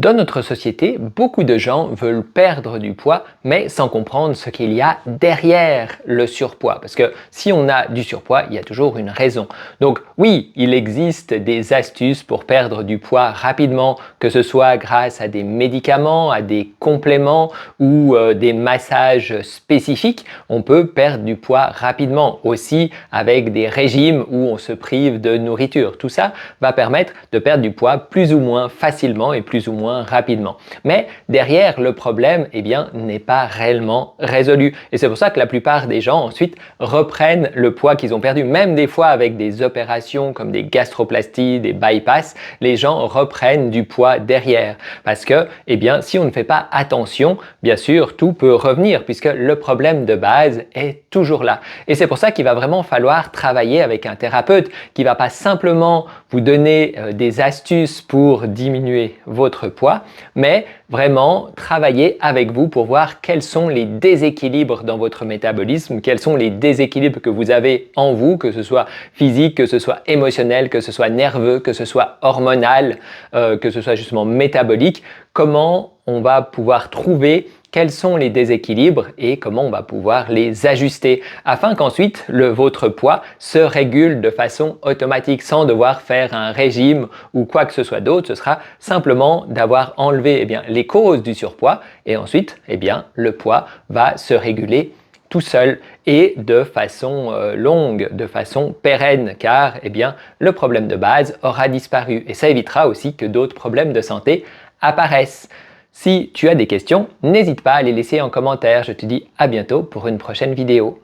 Dans notre société, beaucoup de gens veulent perdre du poids, mais sans comprendre ce qu'il y a derrière le surpoids. Parce que si on a du surpoids, il y a toujours une raison. Donc oui, il existe des astuces pour perdre du poids rapidement, que ce soit grâce à des médicaments, à des compléments ou des massages spécifiques. On peut perdre du poids rapidement. Aussi avec des régimes où on se prive de nourriture. Tout ça va permettre de perdre du poids plus ou moins facilement et plus ou moins rapidement. Mais derrière, le problème n'est pas réellement résolu. Et c'est pour ça que la plupart des gens ensuite reprennent le poids qu'ils ont perdu. Même des fois avec des opérations comme des gastroplasties, des bypass, les gens reprennent du poids derrière. Parce que si on ne fait pas attention, bien sûr, tout peut revenir puisque le problème de base est toujours là. Et c'est pour ça qu'il va vraiment falloir travailler avec un thérapeute qui ne va pas simplement vous donner des astuces pour diminuer votre poids, mais vraiment travailler avec vous pour voir quels sont les déséquilibres dans votre métabolisme, quels sont les déséquilibres que vous avez en vous, que ce soit physique, que ce soit émotionnel, que ce soit nerveux, que ce soit hormonal, que ce soit justement métabolique, comment on va pouvoir trouver quels sont les déséquilibres et comment on va pouvoir les ajuster afin qu'ensuite votre poids se régule de façon automatique sans devoir faire un régime ou quoi que ce soit d'autre. Ce sera simplement d'avoir enlevé les causes du surpoids et ensuite le poids va se réguler tout seul et de façon longue, de façon pérenne car le problème de base aura disparu et ça évitera aussi que d'autres problèmes de santé apparaissent. Si tu as des questions, n'hésite pas à les laisser en commentaire. Je te dis à bientôt pour une prochaine vidéo.